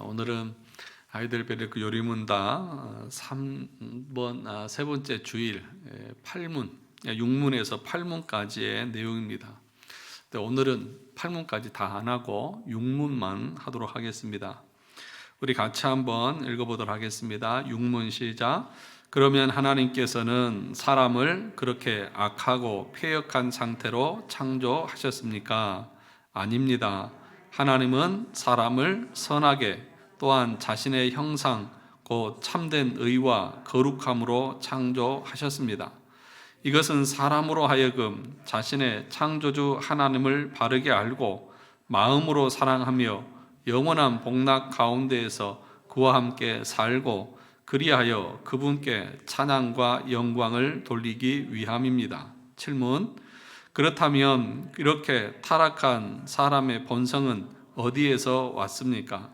오늘은 아이들베르 요리문답 세 번째 주일 6문에서 8문까지의 내용입니다. 오늘은 8문까지 다 안 하고 6문만 하도록 하겠습니다. 우리 같이 한번 읽어보도록 하겠습니다. 6문 시작. 그러면 하나님께서는 사람을 그렇게 악하고 패역한 상태로 창조하셨습니까? 아닙니다. 하나님은 사람을 선하게 또한 자신의 형상 곧 참된 의와 거룩함으로 창조하셨습니다. 이것은 사람으로 하여금 자신의 창조주 하나님을 바르게 알고 마음으로 사랑하며 영원한 복락 가운데에서 그와 함께 살고 그리하여 그분께 찬양과 영광을 돌리기 위함입니다. 7문. 그렇다면 이렇게 타락한 사람의 본성은 어디에서 왔습니까?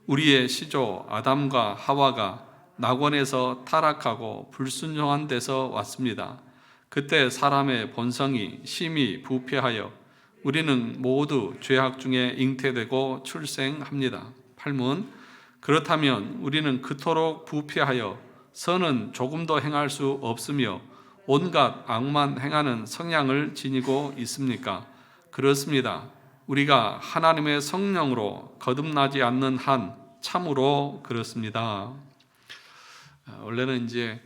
우리의 시조 아담과 하와가 낙원에서 타락하고 불순종한 데서 왔습니다. 그때 사람의 본성이 심히 부패하여 우리는 모두 죄악 중에 잉태되고 출생합니다. 8문. 그렇다면 우리는 그토록 부패하여 선은 조금도 행할 수 없으며 온갖 악만 행하는 성향을 지니고 있습니까? 그렇습니다. 우리가 하나님의 성령으로 거듭나지 않는 한 참으로 그렇습니다. 원래는 이제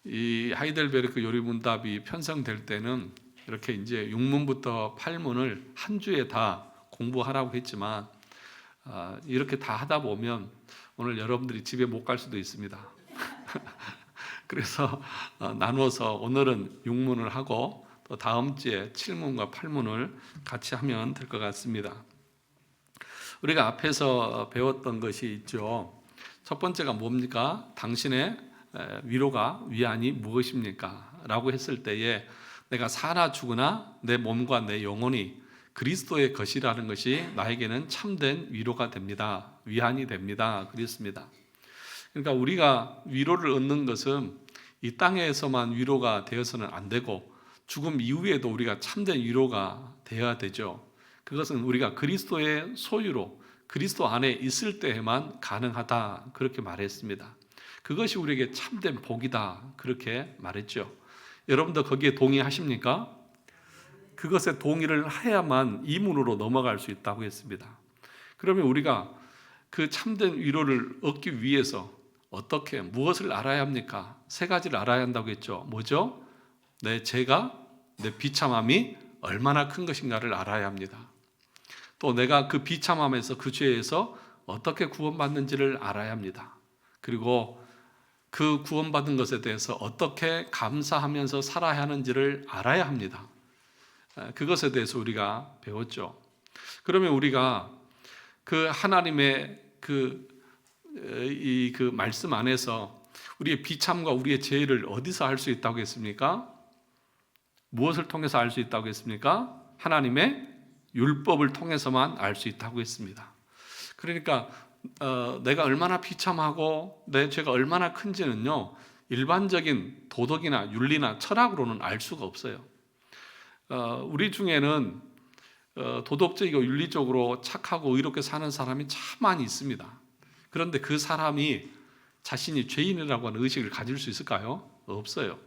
이 하이델베르크 요리문답이 편성될 때는 이렇게 이제 6문부터 8문을 한 주에 다 공부하라고 했지만 이렇게 다 하다 보면 오늘 여러분들이 집에 못 갈 수도 있습니다. 그래서 나눠서 오늘은 6문을 하고 또 다음 주에 7문과 8문을 같이 하면 될 것 같습니다. 우리가 앞에서 배웠던 것이 있죠. 첫 번째가 뭡니까? 당신의 위로가 위안이 무엇입니까? 라고 했을 때에 내가 사나 죽으나 내 몸과 내 영혼이 그리스도의 것이라는 것이 나에게는 참된 위로가 됩니다. 위안이 됩니다. 그렇습니다. 그러니까 우리가 위로를 얻는 것은 이 땅에서만 위로가 되어서는 안 되고 죽음 이후에도 우리가 참된 위로가 되어야 되죠. 그것은 우리가 그리스도의 소유로 그리스도 안에 있을 때에만 가능하다 그렇게 말했습니다. 그것이 우리에게 참된 복이다 그렇게 말했죠. 여러분도 거기에 동의하십니까? 그것에 동의를 해야만 이문으로 넘어갈 수 있다고 했습니다. 그러면 우리가 그 참된 위로를 얻기 위해서 어떻게 무엇을 알아야 합니까? 세 가지를 알아야 한다고 했죠. 뭐죠? 내 죄가 내 비참함이 얼마나 큰 것인가를 알아야 합니다. 또 내가 그 비참함에서 그 죄에서 어떻게 구원받는지를 알아야 합니다. 그리고 그 구원받은 것에 대해서 어떻게 감사하면서 살아야 하는지를 알아야 합니다. 그것에 대해서 우리가 배웠죠. 그러면 우리가 그 하나님의 그 말씀 안에서 우리의 비참과 우리의 죄를 어디서 알 수 있다고 했습니까? 무엇을 통해서 알 수 있다고 했습니까? 하나님의 율법을 통해서만 알 수 있다고 했습니다. 그러니까 내가 얼마나 비참하고 내 죄가 얼마나 큰지는요, 일반적인 도덕이나 윤리나 철학으로는 알 수가 없어요. 우리 중에는 도덕적이고 윤리적으로 착하고 의롭게 사는 사람이 참 많이 있습니다. 그런데 그 사람이 자신이 죄인이라고 하는 의식을 가질 수 있을까요? 없어요.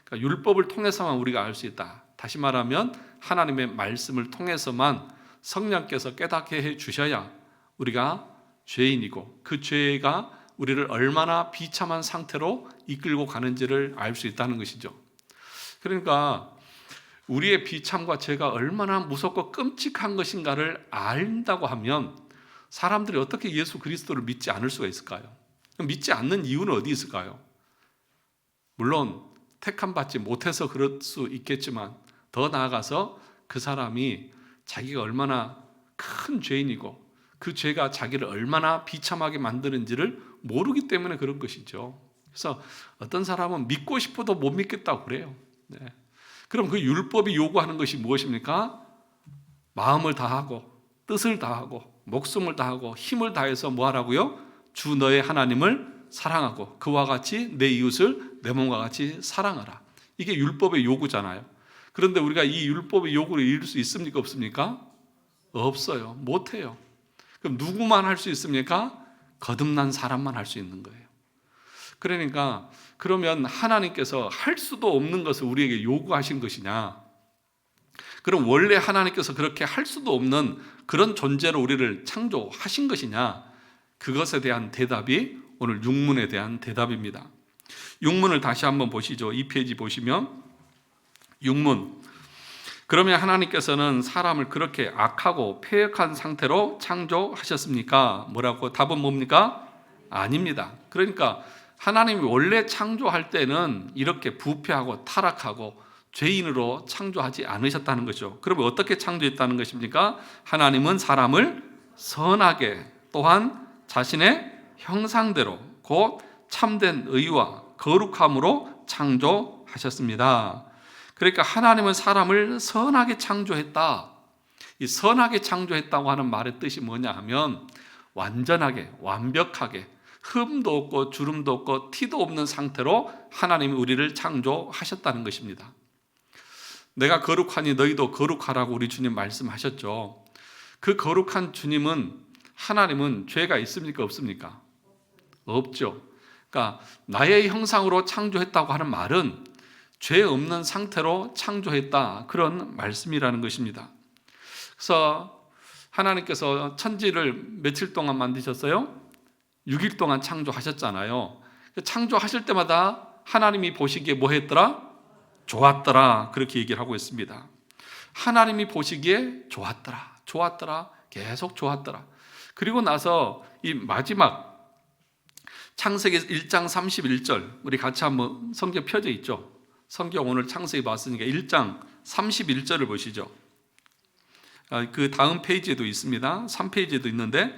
그러니까 율법을 통해서만 우리가 알 수 있다. 다시 말하면 하나님의 말씀을 통해서만 성령께서 깨닫게 해 주셔야 우리가 죄인이고 그 죄가 우리를 얼마나 비참한 상태로 이끌고 가는지를 알 수 있다는 것이죠. 그러니까 우리의 비참과 죄가 얼마나 무섭고 끔찍한 것인가를 안다고 하면 사람들이 어떻게 예수 그리스도를 믿지 않을 수가 있을까요? 믿지 않는 이유는 어디 있을까요? 물론 택함받지 못해서 그럴 수 있겠지만 더 나아가서 그 사람이 자기가 얼마나 큰 죄인이고 그 죄가 자기를 얼마나 비참하게 만드는지를 모르기 때문에 그런 것이죠. 그래서 어떤 사람은 믿고 싶어도 못 믿겠다고 그래요. 네. 그럼 그 율법이 요구하는 것이 무엇입니까? 마음을 다하고 뜻을 다하고 목숨을 다하고 힘을 다해서 뭐 하라고요? 주 너의 하나님을 사랑하고 그와 같이 내 이웃을 내 몸과 같이 사랑하라. 이게 율법의 요구잖아요. 그런데 우리가 이 율법의 요구를 이룰 수 있습니까? 없습니까? 없어요. 못해요. 그럼 누구만 할 수 있습니까? 거듭난 사람만 할 수 있는 거예요. 그러니까 그러면 하나님께서 할 수도 없는 것을 우리에게 요구하신 것이냐? 그럼 원래 하나님께서 그렇게 할 수도 없는 그런 존재로 우리를 창조하신 것이냐? 그것에 대한 대답이 오늘 육문에 대한 대답입니다. 육문을 다시 한번 보시죠. 2페이지 보시면 육문. 그러면 하나님께서는 사람을 그렇게 악하고 패역한 상태로 창조하셨습니까? 뭐라고? 답은 뭡니까? 아닙니다. 그러니까 하나님이 원래 창조할 때는 이렇게 부패하고 타락하고 죄인으로 창조하지 않으셨다는 거죠. 그러면 어떻게 창조했다는 것입니까? 하나님은 사람을 선하게 또한 자신의 형상대로 곧 참된 의와 거룩함으로 창조하셨습니다. 그러니까 하나님은 사람을 선하게 창조했다. 이 선하게 창조했다고 하는 말의 뜻이 뭐냐 하면 완전하게, 완벽하게, 흠도 없고 주름도 없고 티도 없는 상태로 하나님이 우리를 창조하셨다는 것입니다. 내가 거룩하니 너희도 거룩하라고 우리 주님 말씀하셨죠. 그 거룩한 주님은, 하나님은 죄가 있습니까? 없습니까? 없죠. 그러니까 나의 형상으로 창조했다고 하는 말은 죄 없는 상태로 창조했다, 그런 말씀이라는 것입니다. 그래서 하나님께서 천지를 며칠 동안 만드셨어요? 6일 동안 창조하셨잖아요. 창조하실 때마다 하나님이 보시기에 뭐 했더라? 좋았더라, 그렇게 얘기를 하고 있습니다. 하나님이 보시기에 좋았더라, 좋았더라, 계속 좋았더라. 그리고 나서 이 마지막 창세기 1장 31절, 우리 같이 한번 성경 펴져 있죠? 성경 오늘 창세기 봤으니까 1장 31절을 보시죠. 그 다음 페이지에도 있습니다. 3페이지에도 있는데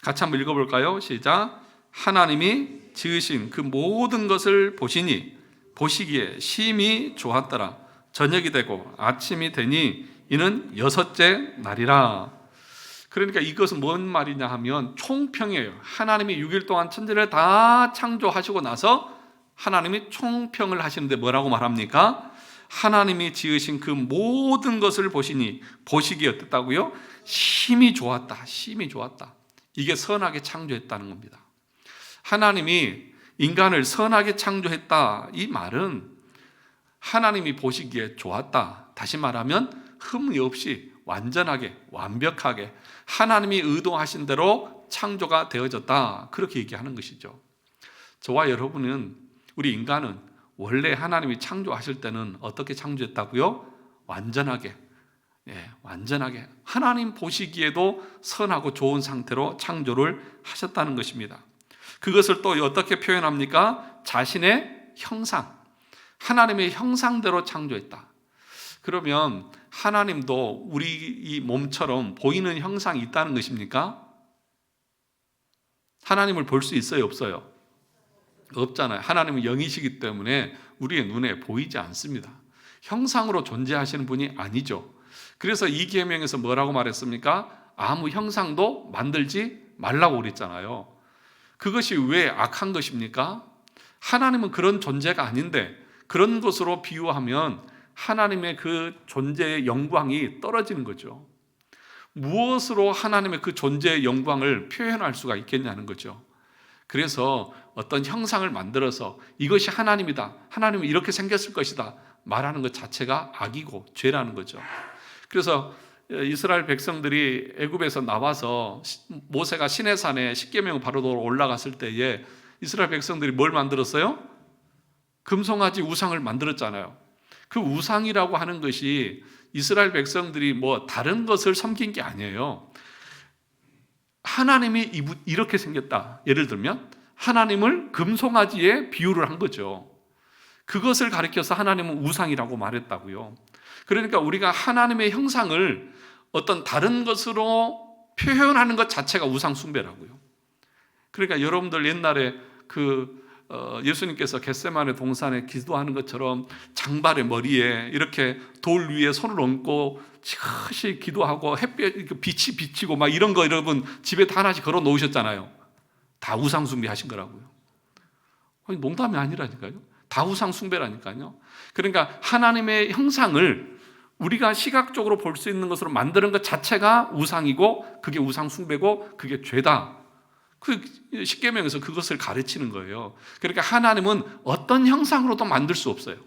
같이 한번 읽어볼까요? 시작. 하나님이 지으신 그 모든 것을 보시니 보시기에 심히 좋았더라. 저녁이 되고 아침이 되니 이는 여섯째 날이라. 그러니까 이것은 뭔 말이냐 하면 총평이에요. 하나님이 6일 동안 천지를 다 창조하시고 나서 하나님이 총평을 하시는데 뭐라고 말합니까? 하나님이 지으신 그 모든 것을 보시니, 보시기에 어땠다고요? 심히 좋았다, 심히 좋았다. 이게 선하게 창조했다는 겁니다. 하나님이 인간을 선하게 창조했다, 이 말은 하나님이 보시기에 좋았다, 다시 말하면 흠이 없이 완전하게, 완벽하게 하나님이 의도하신 대로 창조가 되어졌다, 그렇게 얘기하는 것이죠. 저와 여러분은, 우리 인간은 원래 하나님이 창조하실 때는 어떻게 창조했다고요? 완전하게, 완전하게 하나님 보시기에도 선하고 좋은 상태로 창조를 하셨다는 것입니다. 그것을 또 어떻게 표현합니까? 자신의 형상, 하나님의 형상대로 창조했다. 그러면 하나님도 우리 이 몸처럼 보이는 형상이 있다는 것입니까? 하나님을 볼 수 있어요, 없어요? 없잖아요. 하나님은 영이시기 때문에 우리의 눈에 보이지 않습니다. 형상으로 존재하시는 분이 아니죠. 그래서 이 계명에서 뭐라고 말했습니까? 아무 형상도 만들지 말라고 그랬잖아요. 그것이 왜 악한 것입니까? 하나님은 그런 존재가 아닌데 그런 것으로 비유하면 하나님의 그 존재의 영광이 떨어지는 거죠. 무엇으로 하나님의 그 존재의 영광을 표현할 수가 있겠냐는 거죠. 그래서 어떤 형상을 만들어서 이것이 하나님이다, 하나님은 이렇게 생겼을 것이다 말하는 것 자체가 악이고 죄라는 거죠. 그래서 이스라엘 백성들이 애굽에서 나와서 모세가 시내산에 십계명을 바로도로 올라갔을 때에 이스라엘 백성들이 뭘 만들었어요? 금송아지 우상을 만들었잖아요. 그 우상이라고 하는 것이 이스라엘 백성들이 뭐 다른 것을 섬긴 게 아니에요. 하나님이 이렇게 생겼다, 예를 들면 하나님을 금송아지에 비유를 한 거죠. 그것을 가리켜서 하나님은 우상이라고 말했다고요. 그러니까 우리가 하나님의 형상을 어떤 다른 것으로 표현하는 것 자체가 우상 숭배라고요. 그러니까 여러분들 옛날에 예수님께서 겟세마네 동산에 기도하는 것처럼 장발의 머리에 이렇게 돌 위에 손을 얹고 지그시 기도하고 햇빛 빛이 비치고 막 이런 거 여러분 집에 다 하나씩 걸어 놓으셨잖아요. 다 우상 숭배하신 거라고요. 아니, 농담이 아니라니까요. 다 우상 숭배라니까요. 그러니까 하나님의 형상을 우리가 시각적으로 볼 수 있는 것으로 만드는 것 자체가 우상이고 그게 우상 숭배고 그게 죄다. 그 십계명에서 그것을 가르치는 거예요. 그러니까 하나님은 어떤 형상으로도 만들 수 없어요.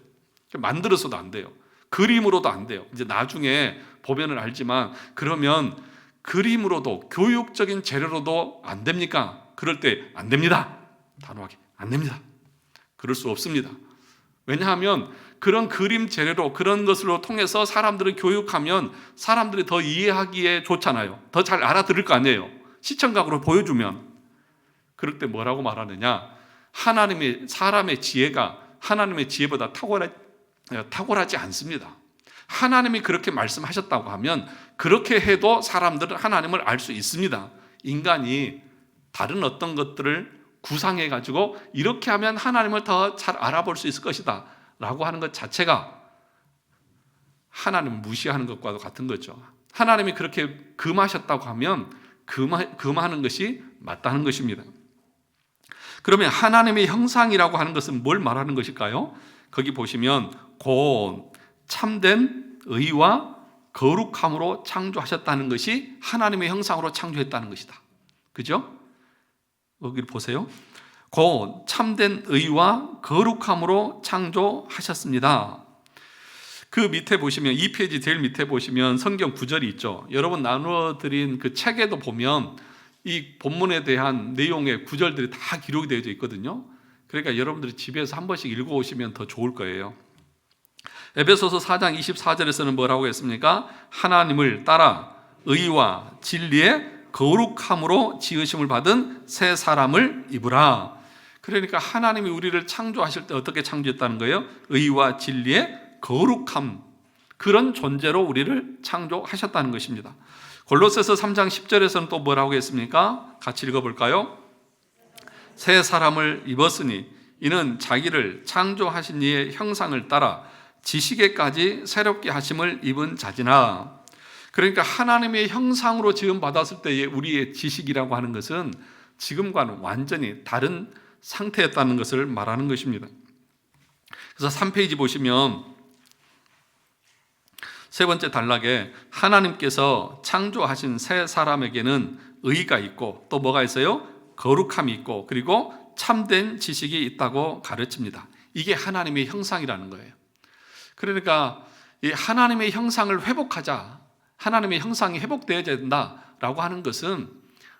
만들어서도 안 돼요. 그림으로도 안 돼요. 이제 나중에 보면은 알지만, 그러면 그림으로도 교육적인 재료로도 안 됩니까? 그럴 때 안 됩니다. 단호하게 안 됩니다. 그럴 수 없습니다. 왜냐하면 그런 그림 재료로, 그런 것으로 통해서 사람들을 교육하면 사람들이 더 이해하기에 좋잖아요. 더 잘 알아들을 거 아니에요. 시청각으로 보여주면. 그럴 때 뭐라고 말하느냐? 사람의 지혜가 하나님의 지혜보다 탁월하지 않습니다. 하나님이 그렇게 말씀하셨다고 하면 그렇게 해도 사람들은 하나님을 알 수 있습니다. 인간이 다른 어떤 것들을 구상해 가지고 이렇게 하면 하나님을 더 잘 알아볼 수 있을 것이다 라고 하는 것 자체가 하나님을 무시하는 것과도 같은 거죠. 하나님이 그렇게 금하셨다고 하면 금하는 것이 맞다는 것입니다. 그러면 하나님의 형상이라고 하는 것은 뭘 말하는 것일까요? 거기 보시면 곧 참된 의와 거룩함으로 창조하셨다는 것이 하나님의 형상으로 창조했다는 것이다. 그죠? 여기 보세요. 곧 참된 의와 거룩함으로 창조하셨습니다. 그 밑에 보시면 2페이지 제일 밑에 보시면 성경 구절이 있죠. 여러분 나누어드린 그 책에도 보면 이 본문에 대한 내용의 구절들이 다 기록이 되어 있거든요. 그러니까 여러분들이 집에서 한 번씩 읽어오시면 더 좋을 거예요. 에베소서 4장 24절에서는 뭐라고 했습니까? 하나님을 따라 의와 진리의 거룩함으로 지으심을 받은 새 사람을 입으라. 그러니까 하나님이 우리를 창조하실 때 어떻게 창조했다는 거예요? 의와 진리의 거룩함, 그런 존재로 우리를 창조하셨다는 것입니다. 골로새서 3장 10절에서는 또 뭐라고 했습니까? 같이 읽어볼까요? 새 사람을 입었으니 이는 자기를 창조하신 이의 형상을 따라 지식에까지 새롭게 하심을 입은 자지나. 그러니까 하나님의 형상으로 지음 받았을 때의 우리의 지식이라고 하는 것은 지금과는 완전히 다른 상태였다는 것을 말하는 것입니다. 그래서 3페이지 보시면 세 번째 단락에 하나님께서 창조하신 새 사람에게는 의가 있고 또 뭐가 있어요? 거룩함이 있고 그리고 참된 지식이 있다고 가르칩니다. 이게 하나님의 형상이라는 거예요. 그러니까 이 하나님의 형상을 회복하자, 하나님의 형상이 회복되어야 된다라고 하는 것은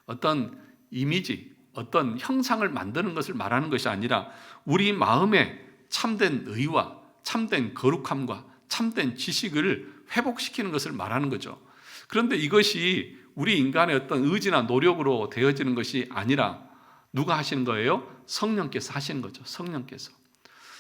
어떤 이미지, 어떤 형상을 만드는 것을 말하는 것이 아니라 우리 마음에 참된 의와 참된 거룩함과 참된 지식을 회복시키는 것을 말하는 거죠. 그런데 이것이 우리 인간의 어떤 의지나 노력으로 되어지는 것이 아니라 누가 하시는 거예요? 성령께서 하시는 거죠.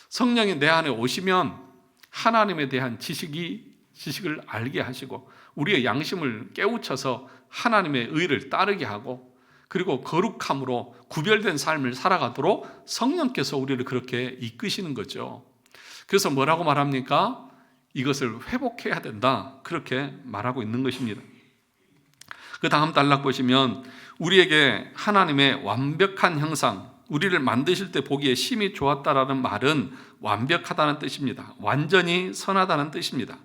성령이 내 안에 오시면 하나님에 대한 지식을 알게 하시고 우리의 양심을 깨우쳐서 하나님의 의를 따르게 하고 그리고 거룩함으로 구별된 삶을 살아가도록 성령께서 우리를 그렇게 이끄시는 거죠. 그래서 뭐라고 말합니까? 이것을 회복해야 된다, 그렇게 말하고 있는 것입니다. 그 다음 단락 보시면 우리에게 하나님의 완벽한 형상, 우리를 만드실 때 보기에 심히 좋았다라는 말은 완벽하다는 뜻입니다. 완전히 선하다는 뜻입니다.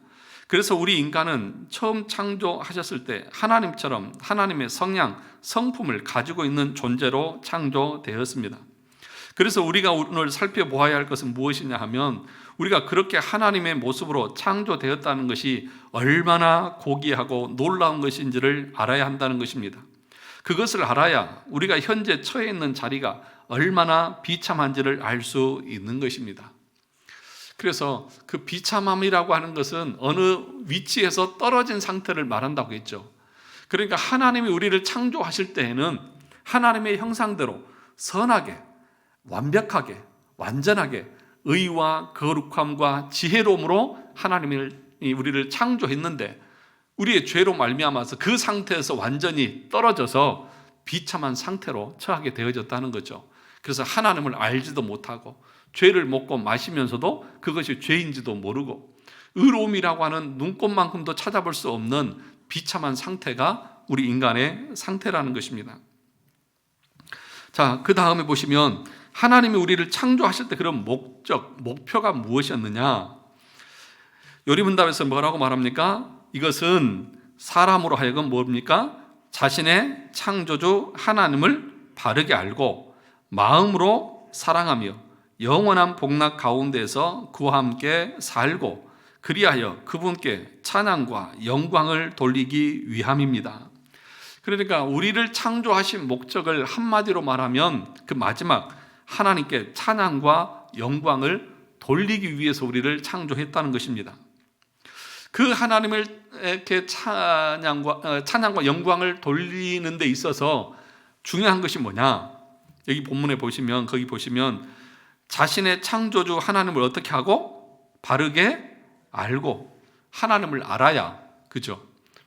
그래서 우리 인간은 처음 창조하셨을 때 하나님처럼 하나님의 성향, 성품을 가지고 있는 존재로 창조되었습니다. 그래서 우리가 오늘 살펴보아야 할 것은 무엇이냐 하면 우리가 그렇게 하나님의 모습으로 창조되었다는 것이 얼마나 고귀하고 놀라운 것인지를 알아야 한다는 것입니다. 그것을 알아야 우리가 현재 처해 있는 자리가 얼마나 비참한지를 알 수 있는 것입니다. 그래서 그 비참함이라고 하는 것은 어느 위치에서 떨어진 상태를 말한다고 했죠. 그러니까 하나님이 우리를 창조하실 때에는 하나님의 형상대로 선하게, 완벽하게, 완전하게 의와 거룩함과 지혜로움으로 하나님이 우리를 창조했는데 우리의 죄로 말미암아서 그 상태에서 완전히 떨어져서 비참한 상태로 처하게 되어졌다는 거죠. 그래서 하나님을 알지도 못하고 죄를 먹고 마시면서도 그것이 죄인지도 모르고 의로움이라고 하는 눈꽃만큼도 찾아볼 수 없는 비참한 상태가 우리 인간의 상태라는 것입니다. 자, 그 다음에 보시면 하나님이 우리를 창조하실 때 그런 목표가 무엇이었느냐? 요리문답에서 뭐라고 말합니까? 이것은 사람으로 하여금 뭡니까? 자신의 창조주 하나님을 바르게 알고 마음으로 사랑하며 영원한 복락 가운데서 그와 함께 살고 그리하여 그분께 찬양과 영광을 돌리기 위함입니다. 그러니까 우리를 창조하신 목적을 한마디로 말하면 그 마지막 하나님께 찬양과 영광을 돌리기 위해서 우리를 창조했다는 것입니다. 그 하나님을 이렇게 찬양과 영광을 돌리는 데 있어서 중요한 것이 뭐냐? 여기 본문에 보시면, 거기 보시면 자신의 창조주 하나님을 어떻게 하고? 바르게 알고. 하나님을 알아야, 그죠?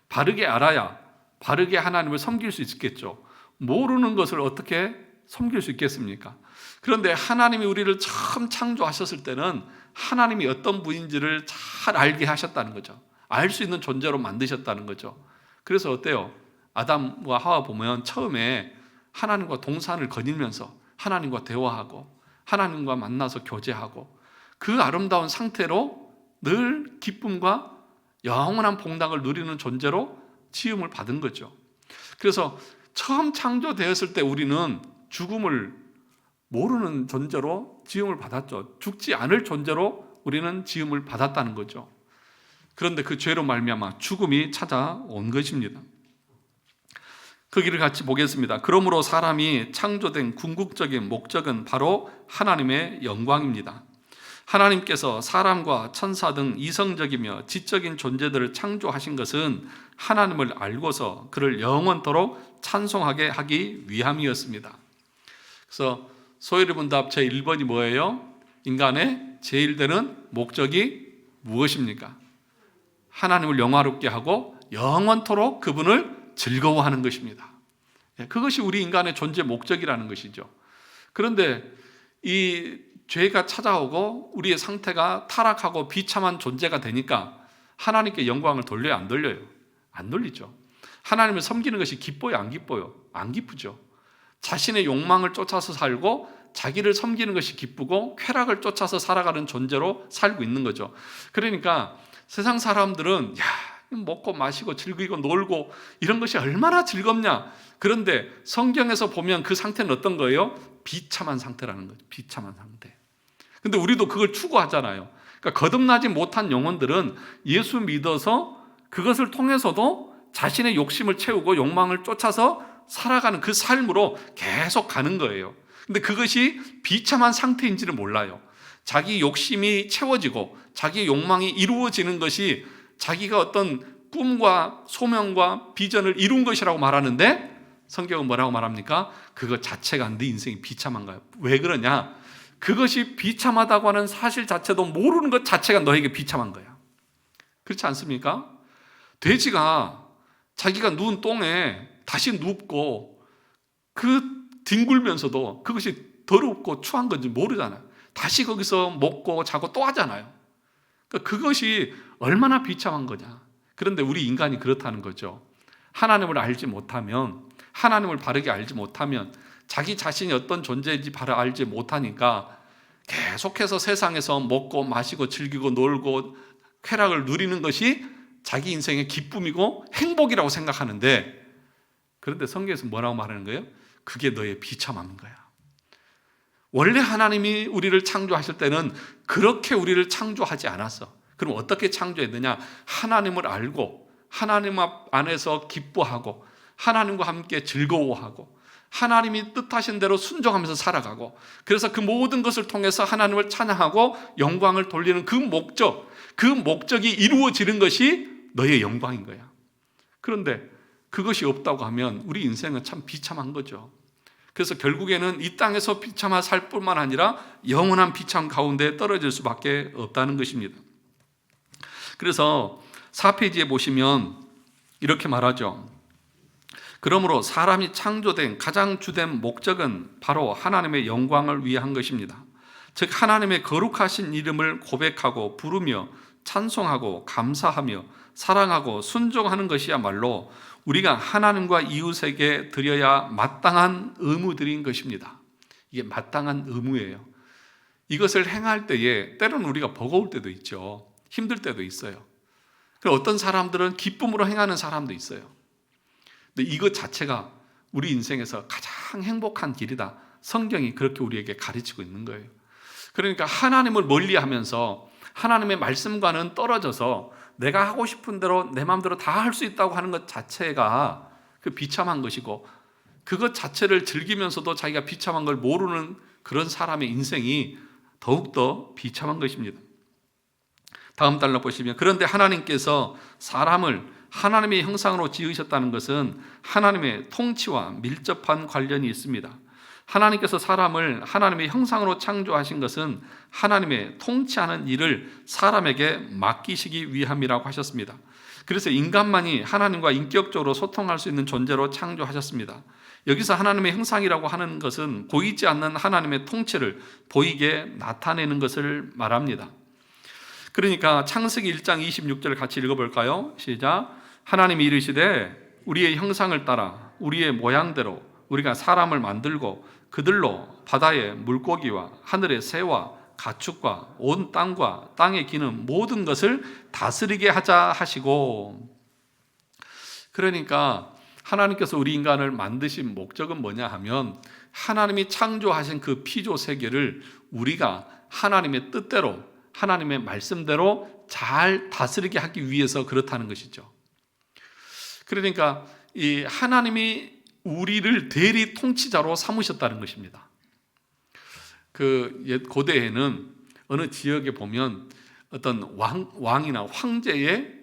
바르게 알아야 바르게 하나님을 섬길 수 있겠죠. 모르는 것을 어떻게 섬길 수 있겠습니까? 그런데 하나님이 우리를 처음 창조하셨을 때는 하나님이 어떤 분인지를 잘 알게 하셨다는 거죠. 알 수 있는 존재로 만드셨다는 거죠. 그래서 어때요? 아담과 하와 보면 처음에 하나님과 동산을 거닐면서 하나님과 대화하고 하나님과 만나서 교제하고 그 아름다운 상태로 늘 기쁨과 영원한 복락을 누리는 존재로 지음을 받은 거죠. 그래서 처음 창조되었을 때 우리는 죽음을 모르는 존재로 지음을 받았죠. 죽지 않을 존재로 우리는 지음을 받았다는 거죠. 그런데 그 죄로 말미암아 죽음이 찾아온 것입니다. 거기를 같이 보겠습니다. 그러므로 사람이 창조된 궁극적인 목적은 바로 하나님의 영광입니다. 하나님께서 사람과 천사 등 이성적이며 지적인 존재들을 창조하신 것은 하나님을 알고서 그를 영원토록 찬송하게 하기 위함이었습니다. 그래서 소요리문답 제1번이 뭐예요? 인간의 제일 되는 목적이 무엇입니까? 하나님을 영화롭게 하고 영원토록 그분을 즐거워하는 것입니다. 그것이 우리 인간의 존재 목적이라는 것이죠. 그런데 이 죄가 찾아오고 우리의 상태가 타락하고 비참한 존재가 되니까 하나님께 영광을 돌려요, 안 돌려요? 안 돌리죠. 하나님을 섬기는 것이 기뻐요, 안 기뻐요? 안 기쁘죠. 자신의 욕망을 쫓아서 살고 자기를 섬기는 것이 기쁘고 쾌락을 쫓아서 살아가는 존재로 살고 있는 거죠. 그러니까 세상 사람들은 먹고 마시고 즐기고 놀고 이런 것이 얼마나 즐겁냐. 그런데 성경에서 보면 그 상태는 어떤 거예요? 비참한 상태라는 거죠. 비참한 상태. 근데 우리도 그걸 추구하잖아요. 그러니까 거듭나지 못한 영혼들은 예수 믿어서 그것을 통해서도 자신의 욕심을 채우고 욕망을 쫓아서 살아가는 그 삶으로 계속 가는 거예요. 근데 그것이 비참한 상태인지를 몰라요. 자기 욕심이 채워지고 자기 욕망이 이루어지는 것이 자기가 어떤 꿈과 소명과 비전을 이룬 것이라고 말하는데 성경은 뭐라고 말합니까? 그것 자체가 네 인생이 비참한 거야. 왜 그러냐? 그것이 비참하다고 하는 사실 자체도 모르는 것 자체가 너에게 비참한 거야. 그렇지 않습니까? 돼지가 자기가 누운 똥에 다시 눕고 그 뒹굴면서도 그것이 더럽고 추한 건지 모르잖아요. 다시 거기서 먹고 자고 또 하잖아요. 그러니까 그것이 얼마나 비참한 거냐. 그런데 우리 인간이 그렇다는 거죠. 하나님을 알지 못하면, 하나님을 바르게 알지 못하면, 자기 자신이 어떤 존재인지 바로 알지 못하니까 계속해서 세상에서 먹고 마시고 즐기고 놀고 쾌락을 누리는 것이 자기 인생의 기쁨이고 행복이라고 생각하는데, 그런데 성경에서 뭐라고 말하는 거예요? 그게 너의 비참함인 거야. 원래 하나님이 우리를 창조하실 때는 그렇게 우리를 창조하지 않았어. 그럼 어떻게 창조했느냐? 하나님을 알고 하나님 안에서 기뻐하고 하나님과 함께 즐거워하고 하나님이 뜻하신 대로 순종하면서 살아가고, 그래서 그 모든 것을 통해서 하나님을 찬양하고 영광을 돌리는 그 목적이 이루어지는 것이 너의 영광인 거야. 그런데 그것이 없다고 하면 우리 인생은 참 비참한 거죠. 그래서 결국에는 이 땅에서 비참한 살 뿐만 아니라 영원한 비참 가운데 떨어질 수밖에 없다는 것입니다. 그래서 4페이지에 보시면 이렇게 말하죠. 그러므로 사람이 창조된 가장 주된 목적은 바로 하나님의 영광을 위한 것입니다. 즉 하나님의 거룩하신 이름을 고백하고 부르며 찬송하고 감사하며 사랑하고 순종하는 것이야말로 우리가 하나님과 이웃에게 드려야 마땅한 의무들인 것입니다. 이게 마땅한 의무예요. 이것을 행할 때에 때로는 우리가 버거울 때도 있죠. 힘들 때도 있어요. 그리고 어떤 사람들은 기쁨으로 행하는 사람도 있어요. 근데 이것 자체가 우리 인생에서 가장 행복한 길이다. 성경이 그렇게 우리에게 가르치고 있는 거예요. 그러니까 하나님을 멀리하면서 하나님의 말씀과는 떨어져서 내가 하고 싶은 대로 내 마음대로 다 할 수 있다고 하는 것 자체가 그 비참한 것이고, 그것 자체를 즐기면서도 자기가 비참한 걸 모르는 그런 사람의 인생이 더욱더 비참한 것입니다. 다음 달로 보시면, 그런데 하나님께서 사람을 하나님의 형상으로 지으셨다는 것은 하나님의 통치와 밀접한 관련이 있습니다. 하나님께서 사람을 하나님의 형상으로 창조하신 것은 하나님의 통치하는 일을 사람에게 맡기시기 위함이라고 하셨습니다. 그래서 인간만이 하나님과 인격적으로 소통할 수 있는 존재로 창조하셨습니다. 여기서 하나님의 형상이라고 하는 것은 보이지 않는 하나님의 통치를 보이게 나타내는 것을 말합니다. 그러니까 창세기 1장 26절 같이 읽어볼까요? 시작. 하나님이 이르시되 우리의 형상을 따라 우리의 모양대로 우리가 사람을 만들고 그들로 바다의 물고기와 하늘의 새와 가축과 온 땅과 땅에 기는 모든 것을 다스리게 하자 하시고, 그러니까 하나님께서 우리 인간을 만드신 목적은 뭐냐 하면 하나님이 창조하신 그 피조 세계를 우리가 하나님의 뜻대로 하나님의 말씀대로 잘 다스리게 하기 위해서 그렇다는 것이죠. 그러니까 이 하나님이 우리를 대리 통치자로 삼으셨다는 것입니다. 그 옛 고대에는 어느 지역에 보면 어떤 왕이나 황제의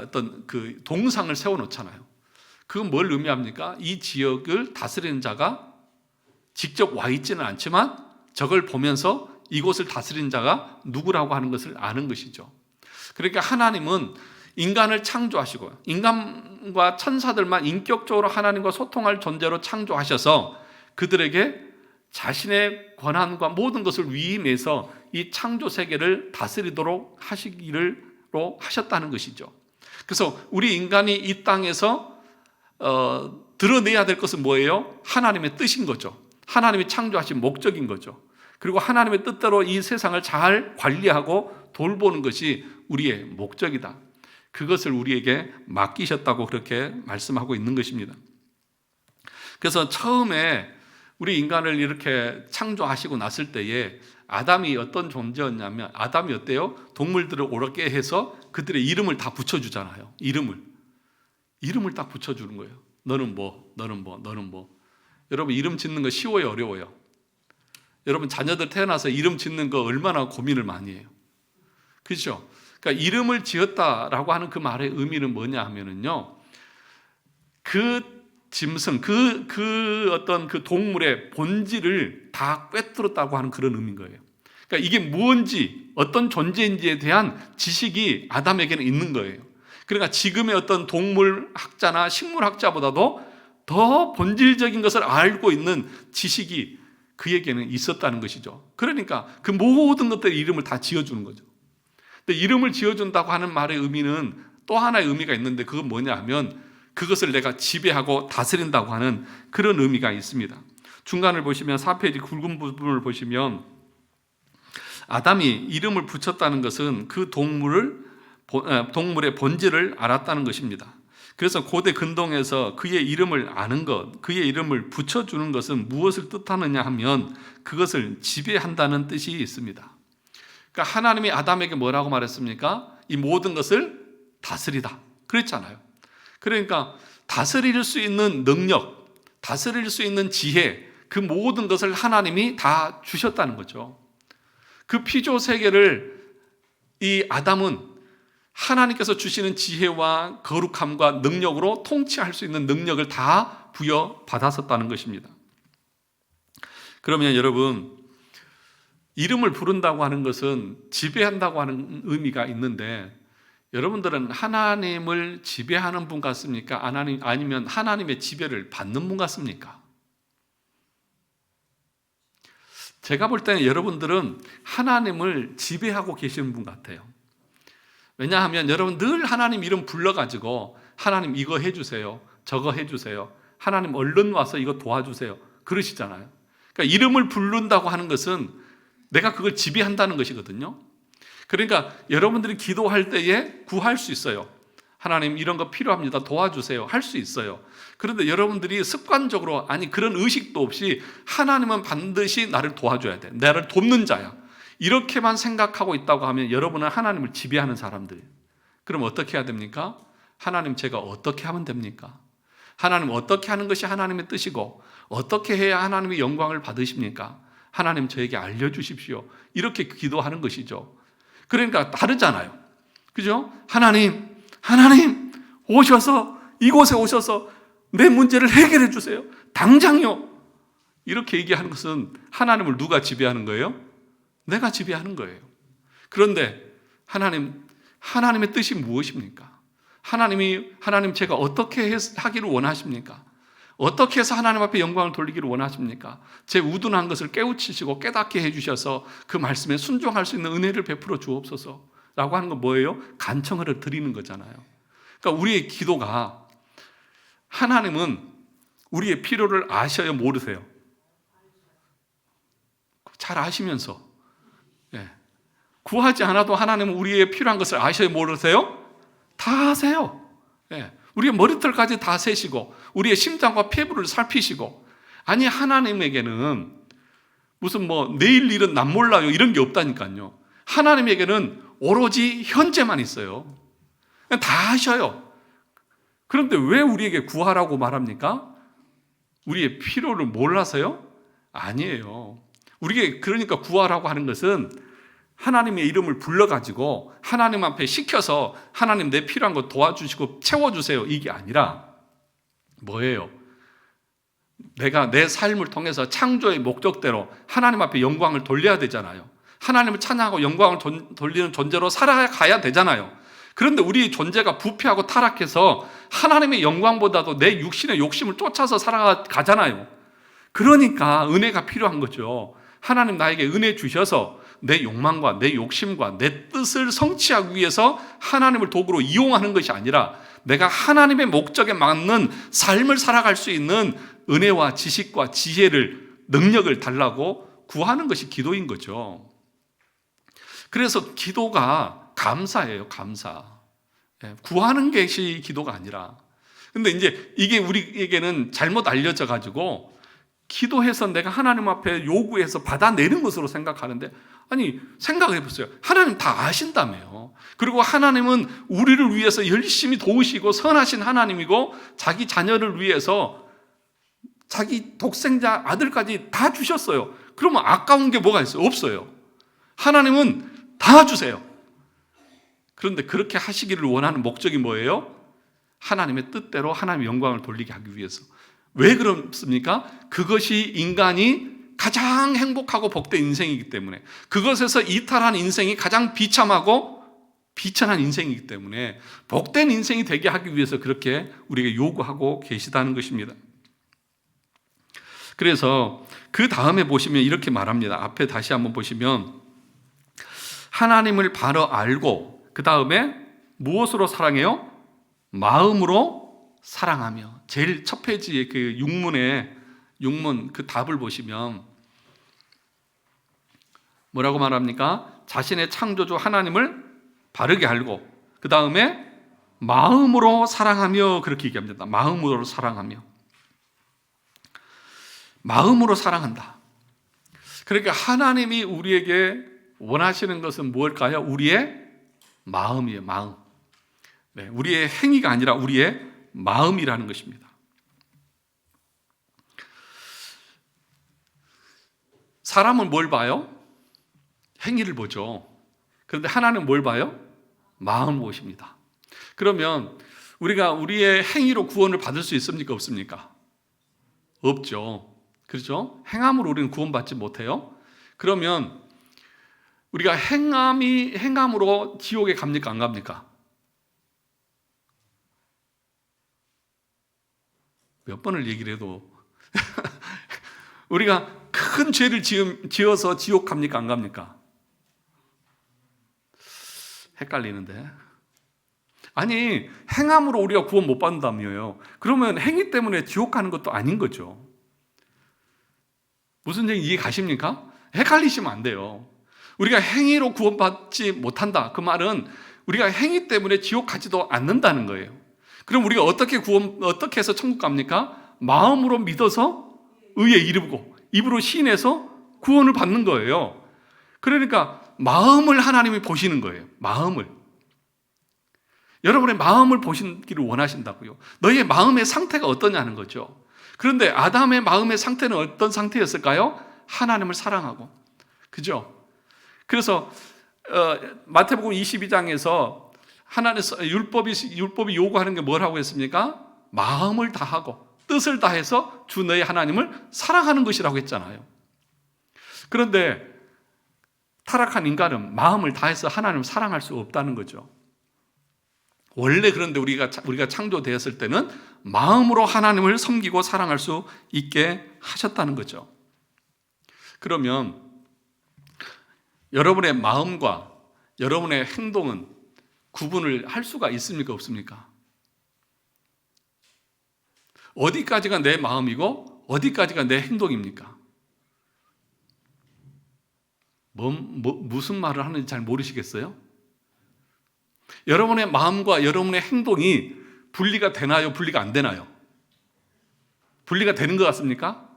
어떤 그 동상을 세워놓잖아요. 그건 뭘 의미합니까? 이 지역을 다스리는 자가 직접 와 있지는 않지만 저걸 보면서 이곳을 다스리는 자가 누구라고 하는 것을 아는 것이죠. 그러니까 하나님은 인간을 창조하시고 인간과 천사들만 인격적으로 하나님과 소통할 존재로 창조하셔서 그들에게 자신의 권한과 모든 것을 위임해서 이 창조 세계를 다스리도록 하시기로 하셨다는 것이죠. 그래서 우리 인간이 이 땅에서 드러내야 될 것은 뭐예요? 하나님의 뜻인 거죠. 하나님이 창조하신 목적인 거죠. 그리고 하나님의 뜻대로 이 세상을 잘 관리하고 돌보는 것이 우리의 목적이다. 그것을 우리에게 맡기셨다고 그렇게 말씀하고 있는 것입니다. 그래서 처음에 우리 인간을 이렇게 창조하시고 났을 때에 아담이 어떤 존재였냐면, 아담이 어때요? 동물들을 오르게 해서 그들의 이름을 다 붙여주잖아요. 이름을 딱 붙여주는 거예요. 너는 뭐, 너는 뭐, 너는 뭐. 여러분 이름 짓는 거 쉬워요, 어려워요? 여러분 자녀들 태어나서 이름 짓는 거 얼마나 고민을 많이 해요. 그렇죠? 그러니까 이름을 지었다라고 하는 그 말의 의미는 뭐냐 하면은요, 그 짐승, 그 어떤 그 동물의 본질을 다 꿰뚫었다고 하는 그런 의미인 거예요. 그러니까 이게 뭔지, 어떤 존재인지에 대한 지식이 아담에게는 있는 거예요. 그러니까 지금의 어떤 동물학자나 식물학자보다도 더 본질적인 것을 알고 있는 지식이 그에게는 있었다는 것이죠. 그러니까 그 모든 것들의 이름을 다 지어주는 거죠. 근데 이름을 지어준다고 하는 말의 의미는 또 하나의 의미가 있는데, 그건 뭐냐 하면 그것을 내가 지배하고 다스린다고 하는 그런 의미가 있습니다. 중간을 보시면 4페이지 굵은 부분을 보시면 아담이 이름을 붙였다는 것은 그 동물의 본질을 알았다는 것입니다. 그래서 고대 근동에서 그의 이름을 아는 것, 그의 이름을 붙여주는 것은 무엇을 뜻하느냐 하면 그것을 지배한다는 뜻이 있습니다. 그러니까 하나님이 아담에게 뭐라고 말했습니까? 이 모든 것을 다스리다 그랬잖아요. 그러니까 다스릴 수 있는 능력, 다스릴 수 있는 지혜, 그 모든 것을 하나님이 다 주셨다는 거죠. 그 피조 세계를 이 아담은 하나님께서 주시는 지혜와 거룩함과 능력으로 통치할 수 있는 능력을 다 부여받았었다는 것입니다. 그러면 여러분, 이름을 부른다고 하는 것은 지배한다고 하는 의미가 있는데, 여러분들은 하나님을 지배하는 분 같습니까? 아니면 하나님의 지배를 받는 분 같습니까? 제가 볼 때는 여러분들은 하나님을 지배하고 계시는 분 같아요. 왜냐하면 여러분 늘 하나님 이름 불러가지고 하나님 이거 해주세요, 저거 해주세요, 하나님 얼른 와서 이거 도와주세요 그러시잖아요. 그러니까 이름을 부른다고 하는 것은 내가 그걸 지배한다는 것이거든요. 그러니까 여러분들이 기도할 때에 구할 수 있어요. 하나님 이런 거 필요합니다. 도와주세요. 할 수 있어요. 그런데 여러분들이 습관적으로 그런 의식도 없이 하나님은 반드시 나를 도와줘야 돼. 나를 돕는 자야. 이렇게만 생각하고 있다고 하면 여러분은 하나님을 지배하는 사람들이에요. 그럼 어떻게 해야 됩니까? 하나님 제가 어떻게 하면 됩니까? 하나님 어떻게 하는 것이 하나님의 뜻이고 어떻게 해야 하나님의 영광을 받으십니까? 하나님 저에게 알려주십시오. 이렇게 기도하는 것이죠. 그러니까 다르잖아요. 그죠? 하나님 오셔서 이곳에 오셔서 내 문제를 해결해 주세요. 당장요. 이렇게 얘기하는 것은 하나님을 누가 지배하는 거예요? 내가 지배하는 거예요. 그런데 하나님의 뜻이 무엇입니까? 하나님 제가 어떻게 하기를 원하십니까? 어떻게 해서 하나님 앞에 영광을 돌리기를 원하십니까? 제 우둔한 것을 깨우치시고 깨닫게 해주셔서 그 말씀에 순종할 수 있는 은혜를 베풀어 주옵소서 라고 하는 건 뭐예요? 간청을 드리는 거잖아요. 그러니까 우리의 기도가 하나님은 우리의 필요를 아셔요? 모르세요? 잘 아시면서 구하지 않아도 하나님은 우리의 필요한 것을 아셔요? 모르세요? 다 아세요. 우리의 머리털까지 다 세시고 우리의 심장과 폐부를 살피시고 하나님에게는 무슨 내일 일은 난 몰라요 이런 게 없다니까요. 하나님에게는 오로지 현재만 있어요. 다 아셔요. 그런데 왜 우리에게 구하라고 말합니까? 우리의 필요를 몰라서요? 아니에요. 우리에게 그러니까 구하라고 하는 것은 하나님의 이름을 불러가지고 하나님 앞에 시켜서 하나님 내 필요한 거 도와주시고 채워주세요 이게 아니라 뭐예요? 내가 내 삶을 통해서 창조의 목적대로 하나님 앞에 영광을 돌려야 되잖아요. 하나님을 찬양하고 영광을 돌리는 존재로 살아가야 되잖아요. 그런데 우리 존재가 부패하고 타락해서 하나님의 영광보다도 내 육신의 욕심을 쫓아서 살아가잖아요. 그러니까 은혜가 필요한 거죠. 하나님 나에게 은혜 주셔서 내 욕망과 내 욕심과 내 뜻을 성취하기 위해서 하나님을 도구로 이용하는 것이 아니라 내가 하나님의 목적에 맞는 삶을 살아갈 수 있는 은혜와 지식과 지혜를 능력을 달라고 구하는 것이 기도인 거죠. 그래서 기도가 감사예요. 감사. 구하는 것이 기도가 아니라. 근데 이제 이게 우리에게는 잘못 알려져 가지고 기도해서 내가 하나님 앞에 요구해서 받아내는 것으로 생각하는데 생각해 보세요. 하나님 다 아신다며요. 그리고 하나님은 우리를 위해서 열심히 도우시고 선하신 하나님이고 자기 자녀를 위해서 자기 독생자 아들까지 다 주셨어요. 그러면 아까운 게 뭐가 있어요? 없어요. 하나님은 다 주세요. 그런데 그렇게 하시기를 원하는 목적이 뭐예요? 하나님의 뜻대로 하나님의 영광을 돌리게 하기 위해서. 왜 그렇습니까? 그것이 인간이 가장 행복하고 복된 인생이기 때문에, 그것에서 이탈한 인생이 가장 비참하고 비천한 인생이기 때문에 복된 인생이 되게 하기 위해서 그렇게 우리에게 요구하고 계시다는 것입니다. 그래서 그 다음에 보시면 이렇게 말합니다. 앞에 다시 한번 보시면 하나님을 바로 알고 그 다음에 무엇으로 사랑해요? 마음으로 사랑하며. 제일 첫 페이지의 그 육문 그 답을 보시면 뭐라고 말합니까? 자신의 창조주 하나님을 바르게 알고 그 다음에 마음으로 사랑하며 그렇게 얘기합니다. 마음으로 사랑하며. 마음으로 사랑한다. 그러니까 하나님이 우리에게 원하시는 것은 무엇일까요? 우리의 마음이에요. 마음. 우리의 행위가 아니라 우리의 마음이라는 것입니다. 사람은 뭘 봐요? 행위를 보죠. 그런데 하나님은 뭘 봐요? 마음을 보십니다. 그러면 우리가 우리의 행위로 구원을 받을 수 있습니까? 없습니까? 없죠. 그렇죠? 행함으로 우리는 구원받지 못해요. 그러면 우리가 행함으로 지옥에 갑니까? 안 갑니까? 몇 번을 얘기를 해도 우리가 큰 죄를 지어서 지옥 갑니까? 안 갑니까? 헷갈리는데. 행함으로 우리가 구원 못 받는다며요. 그러면 행위 때문에 지옥 가는 것도 아닌 거죠. 무슨 얘기 이해 가십니까? 헷갈리시면 안 돼요. 우리가 행위로 구원받지 못한다. 그 말은 우리가 행위 때문에 지옥 가지도 않는다는 거예요. 그럼 우리가 어떻게 해서 천국 갑니까? 마음으로 믿어서 의에 이르고 입으로 시인해서 구원을 받는 거예요. 그러니까 마음을 하나님이 보시는 거예요. 마음을. 여러분의 마음을 보시기를 원하신다고요. 너희의 마음의 상태가 어떠냐는 거죠. 그런데 아담의 마음의 상태는 어떤 상태였을까요? 하나님을 사랑하고. 그죠? 그래서 마태복음 22장에서 율법이 요구하는 게 뭐라고 했습니까? 마음을 다하고 뜻을 다해서 주 너희 하나님을 사랑하는 것이라고 했잖아요. 그런데 타락한 인간은 마음을 다해서 하나님을 사랑할 수 없다는 거죠. 원래 그런데 우리가 창조되었을 때는 마음으로 하나님을 섬기고 사랑할 수 있게 하셨다는 거죠. 그러면 여러분의 마음과 여러분의 행동은 구분을 할 수가 있습니까? 없습니까? 어디까지가 내 마음이고 어디까지가 내 행동입니까? 무슨 말을 하는지 잘 모르시겠어요? 여러분의 마음과 여러분의 행동이 분리가 되나요? 분리가 안 되나요? 분리가 되는 것 같습니까?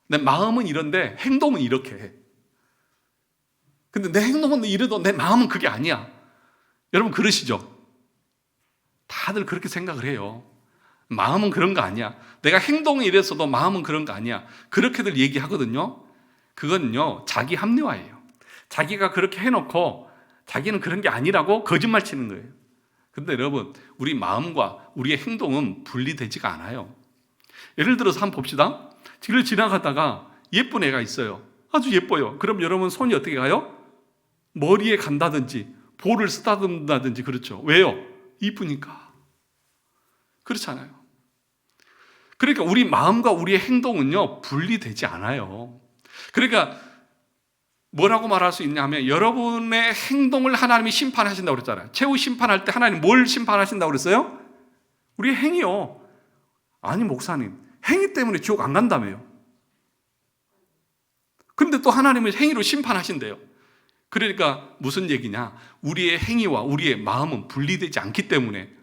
내 마음은 이런데 행동은 이렇게 해. 근데 내 행동은 이래도 내 마음은 그게 아니야. 여러분 그러시죠? 다들 그렇게 생각을 해요. 마음은 그런 거 아니야. 내가 행동은 이랬어도 마음은 그런 거 아니야. 그렇게들 얘기하거든요. 그건요, 자기 합리화예요. 자기가 그렇게 해놓고 자기는 그런 게 아니라고 거짓말 치는 거예요. 근데 여러분, 우리 마음과 우리의 행동은 분리되지가 않아요. 예를 들어서 한번 봅시다. 길을 지나가다가 예쁜 애가 있어요. 아주 예뻐요. 그럼 여러분 손이 어떻게 가요? 머리에 간다든지 볼을 쓰다듬다든지. 그렇죠. 왜요? 이쁘니까. 그렇잖아요. 그러니까 우리 마음과 우리의 행동은요, 분리되지 않아요. 그러니까 뭐라고 말할 수 있냐면, 여러분의 행동을 하나님이 심판하신다고 그랬잖아요. 최후 심판할 때 하나님 뭘 심판하신다고 그랬어요? 우리의 행위요. 아니 목사님, 행위 때문에 지옥 안 간다며요. 그런데 또 하나님은 행위로 심판하신대요. 그러니까 무슨 얘기냐? 우리의 행위와 우리의 마음은 분리되지 않기 때문에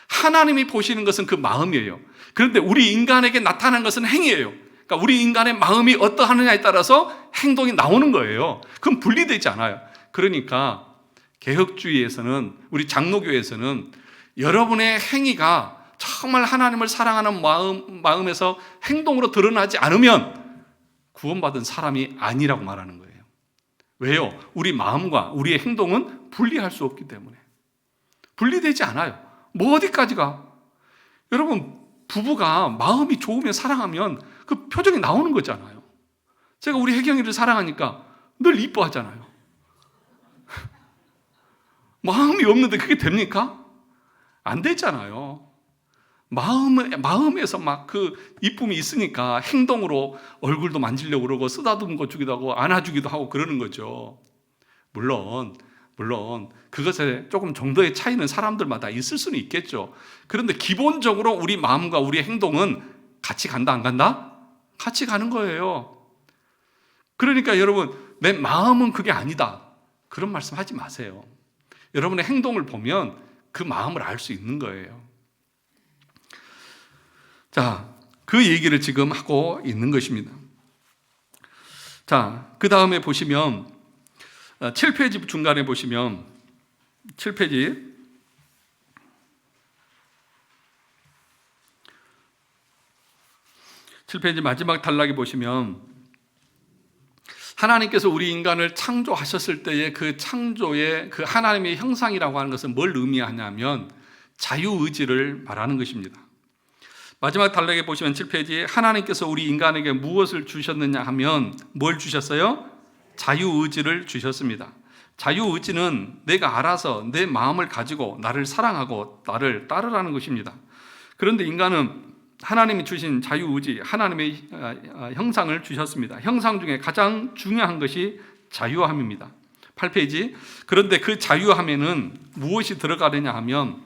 하나님이 보시는 것은 그 마음이에요. 그런데 우리 인간에게 나타나는 것은 행위예요. 그러니까 우리 인간의 마음이 어떠하느냐에 따라서 행동이 나오는 거예요. 그건 분리되지 않아요. 그러니까 개혁주의에서는, 우리 장로교에서는 여러분의 행위가 정말 하나님을 사랑하는 마음에서 행동으로 드러나지 않으면 구원받은 사람이 아니라고 말하는 거예요. 왜요? 우리 마음과 우리의 행동은 분리할 수 없기 때문에. 분리되지 않아요. 뭐 어디까지가? 여러분, 부부가 마음이 좋으면 사랑하면 그 표정이 나오는 거잖아요. 제가 우리 혜경이를 사랑하니까 늘 이뻐하잖아요. 마음이 없는데 그게 됩니까? 안 되잖아요. 마음에서 막 그 이쁨이 있으니까 행동으로 얼굴도 만지려고 그러고 쓰다듬고 주기도 하고 안아주기도 하고 그러는 거죠. 물론 그것에 조금 정도의 차이는 사람들마다 있을 수는 있겠죠. 그런데 기본적으로 우리 마음과 우리의 행동은 같이 간다 안 간다? 같이 가는 거예요. 그러니까 여러분, 내 마음은 그게 아니다, 그런 말씀 하지 마세요. 여러분의 행동을 보면 그 마음을 알 수 있는 거예요. 자, 그 얘기를 지금 하고 있는 것입니다. 자, 그 다음에 보시면 7페이지 중간에 보시면 7페이지 마지막 단락에 보시면 하나님께서 우리 인간을 창조하셨을 때의 그 창조의 그 하나님의 형상이라고 하는 것은 뭘 의미하냐면 자유의지를 말하는 것입니다. 마지막 단락에 보시면 7페이지 하나님께서 우리 인간에게 무엇을 주셨느냐 하면 뭘 주셨어요? 자유의지를 주셨습니다. 자유의지는 내가 알아서 내 마음을 가지고 나를 사랑하고 나를 따르라는 것입니다. 그런데 인간은 하나님이 주신 자유의지, 하나님의 형상을 주셨습니다. 형상 중에 가장 중요한 것이 자유함입니다. 8페이지. 그런데 그 자유함에는 무엇이 들어가느냐 하면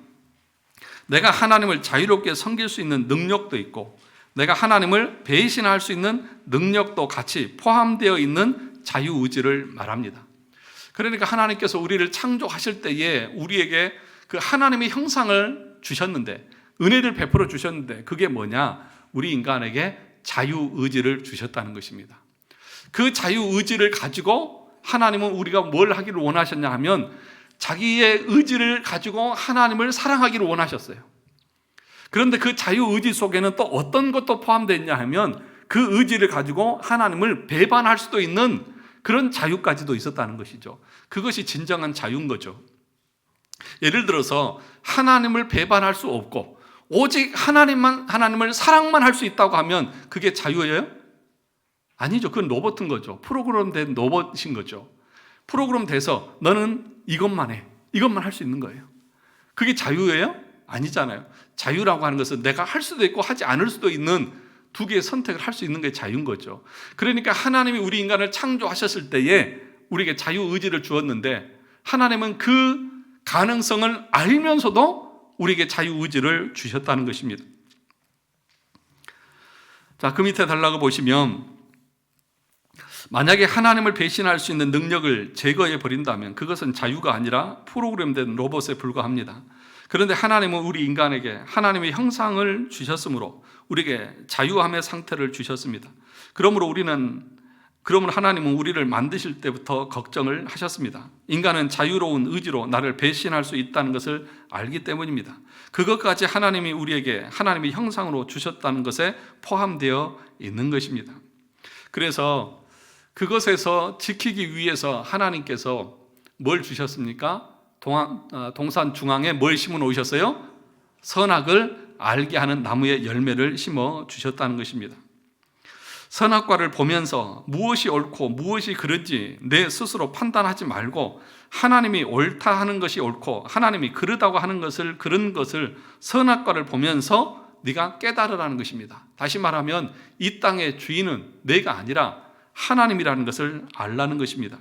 내가 하나님을 자유롭게 섬길 수 있는 능력도 있고 내가 하나님을 배신할 수 있는 능력도 같이 포함되어 있는 자유의지를 말합니다. 그러니까 하나님께서 우리를 창조하실 때에 우리에게 그 하나님의 형상을 주셨는데, 은혜를 베풀어 주셨는데, 그게 뭐냐? 우리 인간에게 자유의지를 주셨다는 것입니다. 그 자유의지를 가지고 하나님은 우리가 뭘 하기를 원하셨냐 하면 자기의 의지를 가지고 하나님을 사랑하기를 원하셨어요. 그런데 그 자유의지 속에는 또 어떤 것도 포함되어 있냐 하면 그 의지를 가지고 하나님을 배반할 수도 있는 그런 자유까지도 있었다는 것이죠. 그것이 진정한 자유인 거죠. 예를 들어서 하나님을 배반할 수 없고 오직 하나님을 사랑만 할 수 있다고 하면 그게 자유예요? 아니죠. 그건 로봇인 거죠. 프로그램된 로봇인 거죠. 프로그램 돼서 너는 이것만 해. 이것만 할 수 있는 거예요. 그게 자유예요? 아니잖아요. 자유라고 하는 것은 내가 할 수도 있고 하지 않을 수도 있는 두 개의 선택을 할 수 있는 게 자유인 거죠. 그러니까 하나님이 우리 인간을 창조하셨을 때에 우리에게 자유의지를 주었는데 하나님은 그 가능성을 알면서도 우리에게 자유의지를 주셨다는 것입니다. 자, 그 밑에 달라고 보시면 만약에 하나님을 배신할 수 있는 능력을 제거해 버린다면 그것은 자유가 아니라 프로그램된 로봇에 불과합니다. 그런데 하나님은 우리 인간에게 하나님의 형상을 주셨으므로 우리에게 자유함의 상태를 주셨습니다. 그러므로 하나님은 우리를 만드실 때부터 걱정을 하셨습니다. 인간은 자유로운 의지로 나를 배신할 수 있다는 것을 알기 때문입니다. 그것까지 하나님이 우리에게 하나님의 형상으로 주셨다는 것에 포함되어 있는 것입니다. 그래서 그것에서 지키기 위해서 하나님께서 뭘 주셨습니까? 동산 중앙에 뭘 심어 놓으셨어요? 선악을 알게 하는 나무의 열매를 심어 주셨다는 것입니다. 선악과를 보면서 무엇이 옳고 무엇이 그른지 내 스스로 판단하지 말고 하나님이 옳다 하는 것이 옳고 하나님이 그르다고 하는 것을 그른 것을 선악과를 보면서 네가 깨달으라는 것입니다. 다시 말하면 이 땅의 주인은 내가 아니라 하나님이라는 것을 알라는 것입니다.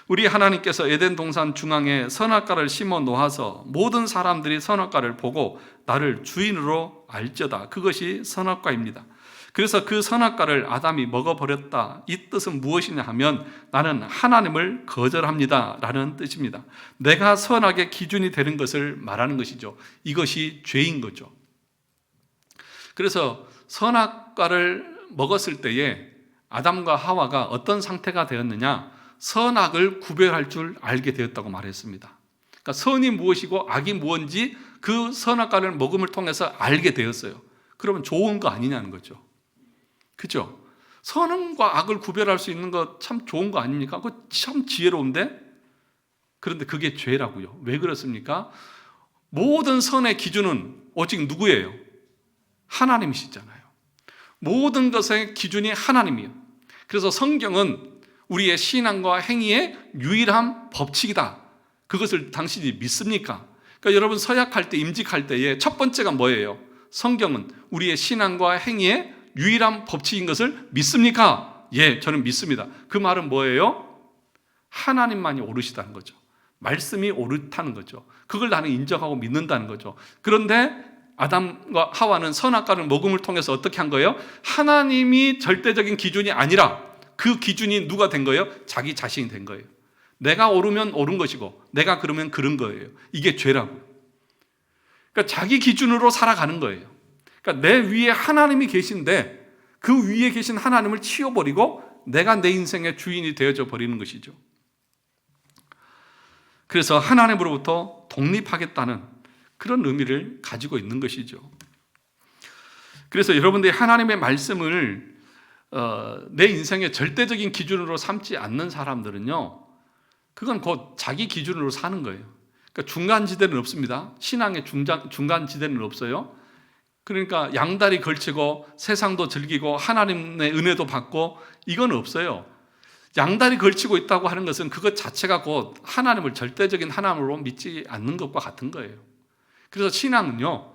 우리 하나님께서 에덴 동산 중앙에 선악과를 심어 놓아서 모든 사람들이 선악과를 보고 나를 주인으로 알지어다. 그것이 선악과입니다. 그래서 그 선악과를 아담이 먹어버렸다. 이 뜻은 무엇이냐 하면 나는 하나님을 거절합니다 라는 뜻입니다. 내가 선악의 기준이 되는 것을 말하는 것이죠. 이것이 죄인 거죠. 그래서 선악과를 먹었을 때에 아담과 하와가 어떤 상태가 되었느냐? 선악을 구별할 줄 알게 되었다고 말했습니다. 그러니까 선이 무엇이고 악이 무엇인지 그 선악과를 먹음을 통해서 알게 되었어요. 그러면 좋은 거 아니냐는 거죠. 그죠? 선과 악을 구별할 수 있는 거 참 좋은 거 아닙니까? 그거 참 지혜로운데? 그런데 그게 죄라고요. 왜 그렇습니까? 모든 선의 기준은 오직 누구예요? 하나님이시잖아요. 모든 것의 기준이 하나님이에요. 그래서 성경은 우리의 신앙과 행위의 유일한 법칙이다. 그것을 당신이 믿습니까? 그러니까 여러분 서약할 때, 임직할 때에 첫 번째가 뭐예요? 성경은 우리의 신앙과 행위의 유일한 법칙인 것을 믿습니까? 예, 저는 믿습니다. 그 말은 뭐예요? 하나님만이 옳으시다는 거죠. 말씀이 옳다는 거죠. 그걸 나는 인정하고 믿는다는 거죠. 그런데 아담과 하와는 선악과를 먹음을 통해서 어떻게 한 거예요? 하나님이 절대적인 기준이 아니라 그 기준이 누가 된 거예요? 자기 자신이 된 거예요. 내가 옳으면 옳은 것이고 내가 그러면 그런 거예요. 이게 죄라고요. 그러니까 자기 기준으로 살아가는 거예요. 그러니까 내 위에 하나님이 계신데 그 위에 계신 하나님을 치워버리고 내가 내 인생의 주인이 되어져 버리는 것이죠. 그래서 하나님으로부터 독립하겠다는 그런 의미를 가지고 있는 것이죠. 그래서 여러분들이 하나님의 말씀을 내 인생의 절대적인 기준으로 삼지 않는 사람들은요, 그건 곧 자기 기준으로 사는 거예요. 그러니까 중간지대는 없습니다. 신앙의 중간지대는 없어요. 그러니까 양다리 걸치고 세상도 즐기고 하나님의 은혜도 받고 이건 없어요. 양다리 걸치고 있다고 하는 것은 그것 자체가 곧 하나님을 절대적인 하나님으로 믿지 않는 것과 같은 거예요. 그래서 신앙은요,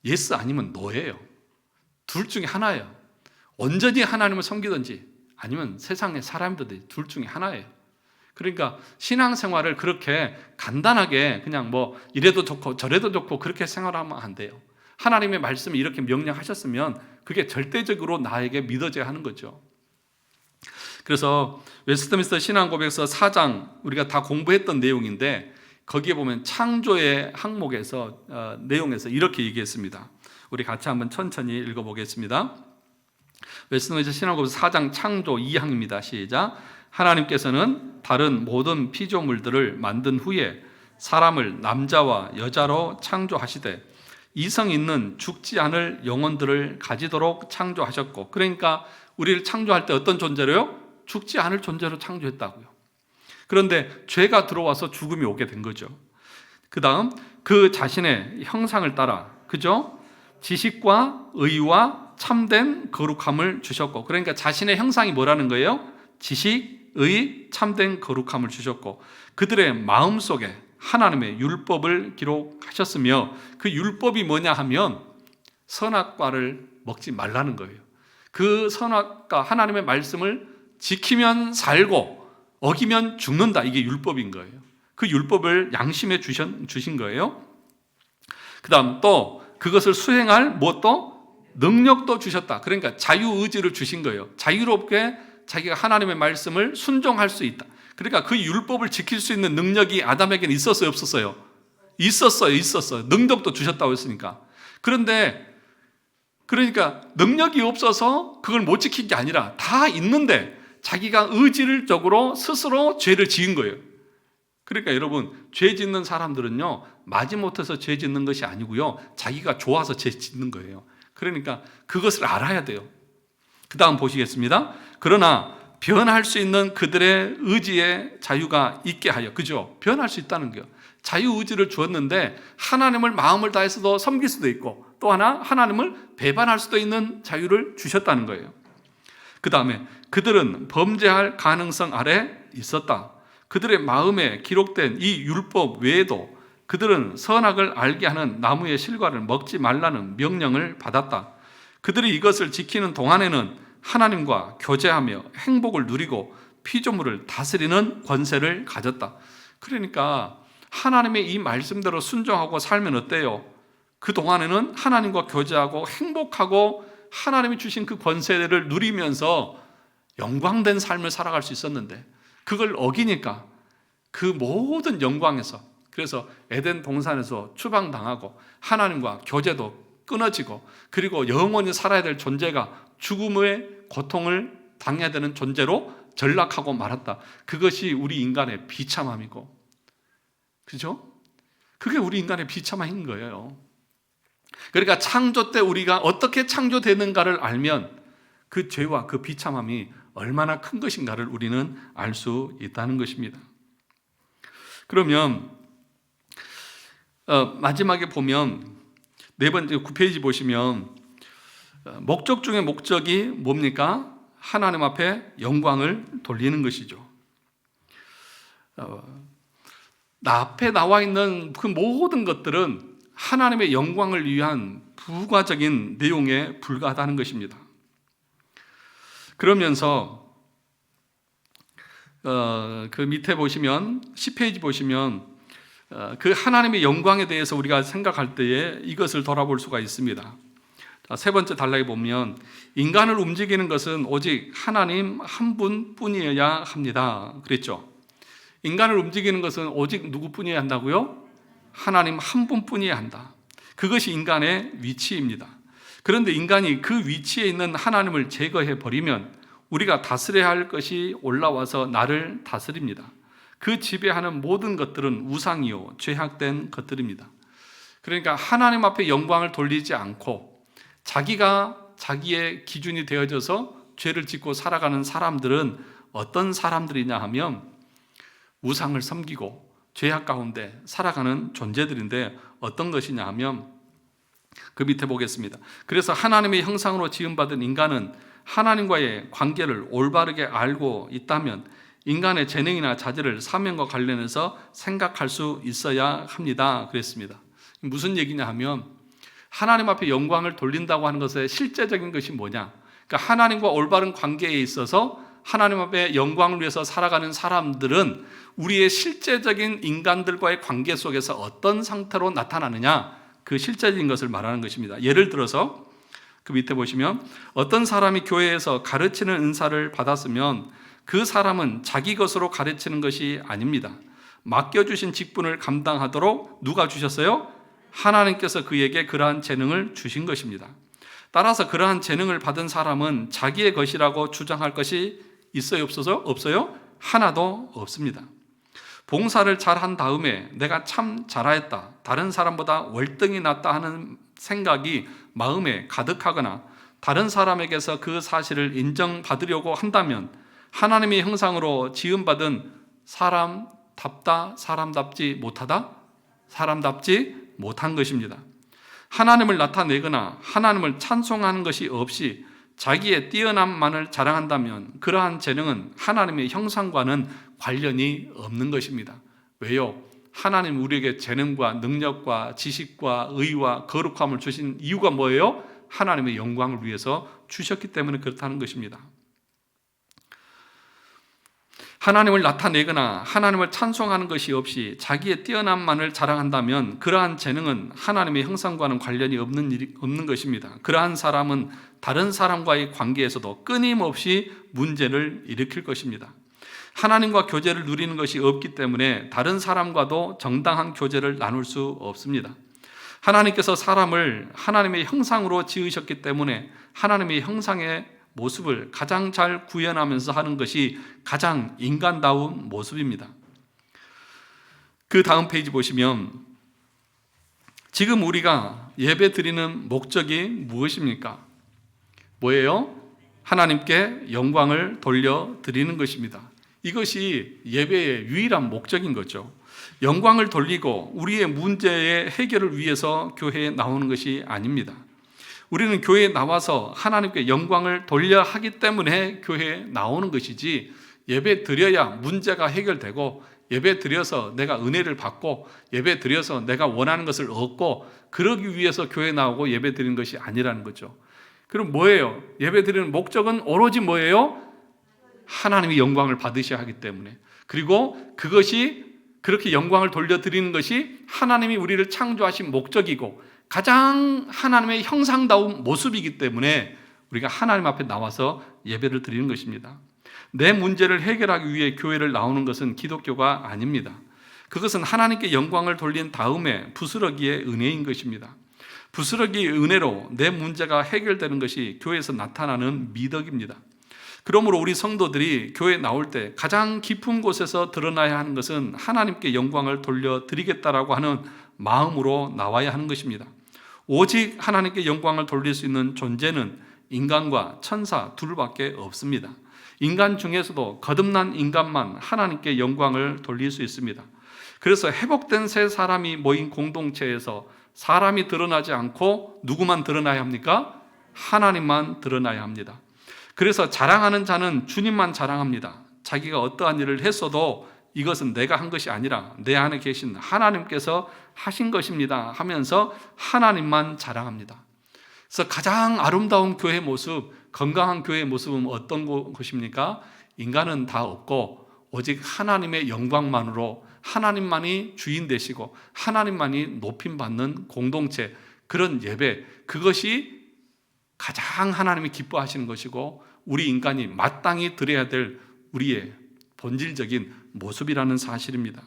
예스 아니면 노예요. 둘 중에 하나예요. 온전히 하나님을 섬기든지 아니면 세상의 사람들이 둘 중에 하나예요. 그러니까 신앙생활을 그렇게 간단하게 그냥 뭐 이래도 좋고 저래도 좋고 그렇게 생활하면 안 돼요. 하나님의 말씀을 이렇게 명령하셨으면 그게 절대적으로 나에게 믿어져야 하는 거죠. 그래서 웨스트민스터 신앙고백서 4장 우리가 다 공부했던 내용인데 거기에 보면 창조의 항목에서 내용에서 이렇게 얘기했습니다. 우리 같이 한번 천천히 읽어보겠습니다. 웨스트민스터 신앙고백서 4장 창조 2항입니다. 시작. 하나님께서는 다른 모든 피조물들을 만든 후에 사람을 남자와 여자로 창조하시되 이성 있는 죽지 않을 영혼들을 가지도록 창조하셨고, 그러니까 우리를 창조할 때 어떤 존재로요? 죽지 않을 존재로 창조했다고요. 그런데 죄가 들어와서 죽음이 오게 된 거죠. 그 다음 그 자신의 형상을 따라, 그죠? 지식과 의와 참된 거룩함을 주셨고, 그러니까 자신의 형상이 뭐라는 거예요? 지식, 의, 참된 거룩함을 주셨고, 그들의 마음속에 하나님의 율법을 기록하셨으며, 그 율법이 뭐냐 하면 선악과를 먹지 말라는 거예요. 그 선악과, 하나님의 말씀을 지키면 살고 어기면 죽는다, 이게 율법인 거예요. 그 율법을 양심에 주신 거예요. 그 다음 또 그것을 수행할 무엇도 능력도 주셨다. 그러니까 자유의지를 주신 거예요. 자유롭게 자기가 하나님의 말씀을 순종할 수 있다. 그러니까 그 율법을 지킬 수 있는 능력이 아담에게는 있었어요, 없었어요? 있었어요. 능력도 주셨다고 했으니까. 그런데 그러니까 능력이 없어서 그걸 못 지킨 게 아니라 다 있는데 자기가 의지적으로 스스로 죄를 지은 거예요. 그러니까 여러분, 죄 짓는 사람들은요, 마지못해서 죄 짓는 것이 아니고요, 자기가 좋아서 죄 짓는 거예요. 그러니까 그것을 알아야 돼요. 그 다음 보시겠습니다. 그러나 변할 수 있는 그들의 의지의 자유가 있게 하여, 그죠? 변할 수 있다는 거예요. 자유의지를 주었는데 하나님을 마음을 다해서도 섬길 수도 있고, 또 하나 하나님을 배반할 수도 있는 자유를 주셨다는 거예요. 그 다음에 그들은 범죄할 가능성 아래 있었다. 그들의 마음에 기록된 이 율법 외에도 그들은 선악을 알게 하는 나무의 실과를 먹지 말라는 명령을 받았다. 그들이 이것을 지키는 동안에는 하나님과 교제하며 행복을 누리고 피조물을 다스리는 권세를 가졌다. 그러니까 하나님의 이 말씀대로 순종하고 살면 어때요? 그 동안에는 하나님과 교제하고 행복하고 하나님이 주신 그 권세를 누리면서 영광된 삶을 살아갈 수 있었는데, 그걸 어기니까 그 모든 영광에서, 그래서 에덴 동산에서 추방당하고 하나님과 교제도 끊어지고, 그리고 영원히 살아야 될 존재가 죽음의 고통을 당해야 되는 존재로 전락하고 말았다. 그것이 우리 인간의 비참함이고, 그죠? 그게 우리 인간의 비참함인 거예요. 그러니까 창조 때 우리가 어떻게 창조되는가를 알면 그 죄와 그 비참함이 얼마나 큰 것인가를 우리는 알 수 있다는 것입니다. 그러면 마지막에 보면 네 번째 9페이지 보시면 목적 중에 목적이 뭡니까? 하나님 앞에 영광을 돌리는 것이죠. 나 앞에 나와 있는 그 모든 것들은 하나님의 영광을 위한 부가적인 내용에 불과하다는 것입니다. 그러면서 그 밑에 보시면 10페이지 보시면 그 하나님의 영광에 대해서 우리가 생각할 때에 이것을 돌아볼 수가 있습니다. 세 번째 단락에 보면 인간을 움직이는 것은 오직 하나님 한 분뿐이어야 합니다. 그랬죠? 인간을 움직이는 것은 오직 누구뿐이어야 한다고요? 하나님 한 분뿐이어야 한다. 그것이 인간의 위치입니다. 그런데 인간이 그 위치에 있는 하나님을 제거해 버리면 우리가 다스려야 할 것이 올라와서 나를 다스립니다. 그 지배하는 모든 것들은 우상이요 죄악된 것들입니다. 그러니까 하나님 앞에 영광을 돌리지 않고 자기가 자기의 기준이 되어져서 죄를 짓고 살아가는 사람들은 어떤 사람들이냐 하면 우상을 섬기고 죄악 가운데 살아가는 존재들인데, 어떤 것이냐 하면 그 밑에 보겠습니다. 그래서 하나님의 형상으로 지음받은 인간은 하나님과의 관계를 올바르게 알고 있다면 인간의 재능이나 자질을 사명과 관련해서 생각할 수 있어야 합니다. 그랬습니다. 무슨 얘기냐 하면 하나님 앞에 영광을 돌린다고 하는 것의 실제적인 것이 뭐냐? 그러니까 하나님과 올바른 관계에 있어서 하나님 앞에 영광을 위해서 살아가는 사람들은 우리의 실제적인 인간들과의 관계 속에서 어떤 상태로 나타나느냐, 그 실제적인 것을 말하는 것입니다. 예를 들어서 그 밑에 보시면 어떤 사람이 교회에서 가르치는 은사를 받았으면 그 사람은 자기 것으로 가르치는 것이 아닙니다. 맡겨주신 직분을 감당하도록 누가 주셨어요? 하나님께서 그에게 그러한 재능을 주신 것입니다. 따라서 그러한 재능을 받은 사람은 자기의 것이라고 주장할 것이 있어요, 없어요? 없어요? 하나도 없습니다. 봉사를 잘한 다음에 내가 참 잘하였다, 다른 사람보다 월등히 낫다 하는 생각이 마음에 가득하거나 다른 사람에게서 그 사실을 인정받으려고 한다면 하나님의 형상으로 지음받은 사람답다, 사람답지 못하다, 사람답지 못한 것입니다. 하나님을 나타내거나 하나님을 찬송하는 것이 없이 자기의 뛰어남만을 자랑한다면 그러한 재능은 하나님의 형상과는 관련이 없는 것입니다. 왜요? 하나님 우리에게 재능과 능력과 지식과 의와 거룩함을 주신 이유가 뭐예요? 하나님의 영광을 위해서 주셨기 때문에 그렇다는 것입니다. 하나님을 나타내거나 하나님을 찬송하는 것이 없이 자기의 뛰어남만을 자랑한다면 그러한 재능은 하나님의 형상과는 관련이 없는 것입니다. 그러한 사람은 다른 사람과의 관계에서도 끊임없이 문제를 일으킬 것입니다. 하나님과 교제를 누리는 것이 없기 때문에 다른 사람과도 정당한 교제를 나눌 수 없습니다. 하나님께서 사람을 하나님의 형상으로 지으셨기 때문에 하나님의 형상의 모습을 가장 잘 구현하면서 하는 것이 가장 인간다운 모습입니다. 그 다음 페이지 보시면 지금 우리가 예배 드리는 목적이 무엇입니까? 뭐예요? 하나님께 영광을 돌려드리는 것입니다. 이것이 예배의 유일한 목적인 거죠. 영광을 돌리고 우리의 문제의 해결을 위해서 교회에 나오는 것이 아닙니다. 우리는 교회에 나와서 하나님께 영광을 돌려야 하기 때문에 교회에 나오는 것이지, 예배 드려야 문제가 해결되고 예배 드려서 내가 은혜를 받고 예배 드려서 내가 원하는 것을 얻고 그러기 위해서 교회에 나오고 예배 드리는 것이 아니라는 거죠. 그럼 뭐예요? 예배 드리는 목적은 오로지 뭐예요? 하나님의 영광을 받으셔야 하기 때문에, 그리고 그것이 그렇게 영광을 돌려드리는 것이 하나님이 우리를 창조하신 목적이고 가장 하나님의 형상다운 모습이기 때문에 우리가 하나님 앞에 나와서 예배를 드리는 것입니다. 내 문제를 해결하기 위해 교회를 나오는 것은 기독교가 아닙니다. 그것은 하나님께 영광을 돌린 다음에 부스러기의 은혜인 것입니다. 부스러기의 은혜로 내 문제가 해결되는 것이 교회에서 나타나는 미덕입니다. 그러므로 우리 성도들이 교회에 나올 때 가장 깊은 곳에서 드러나야 하는 것은 하나님께 영광을 돌려드리겠다라고 하는 마음으로 나와야 하는 것입니다. 오직 하나님께 영광을 돌릴 수 있는 존재는 인간과 천사 둘밖에 없습니다. 인간 중에서도 거듭난 인간만 하나님께 영광을 돌릴 수 있습니다. 그래서 회복된 세 사람이 모인 공동체에서 사람이 드러나지 않고 누구만 드러나야 합니까? 하나님만 드러나야 합니다. 그래서 자랑하는 자는 주님만 자랑합니다. 자기가 어떠한 일을 했어도 이것은 내가 한 것이 아니라 내 안에 계신 하나님께서 하신 것입니다 하면서 하나님만 자랑합니다. 그래서 가장 아름다운 교회 모습, 건강한 교회의 모습은 어떤 것입니까? 인간은 다 없고 오직 하나님의 영광만으로 하나님만이 주인 되시고 하나님만이 높임받는 공동체, 그런 예배, 그것이 가장 하나님이 기뻐하시는 것이고 우리 인간이 마땅히 드려야 될 우리의 본질적인 모습이라는 사실입니다.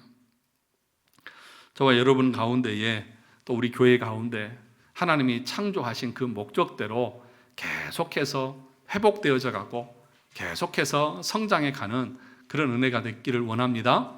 저와 여러분 가운데에 또 우리 교회 가운데 하나님이 창조하신 그 목적대로 계속해서 회복되어져 가고 계속해서 성장해 가는 그런 은혜가 됐기를 원합니다.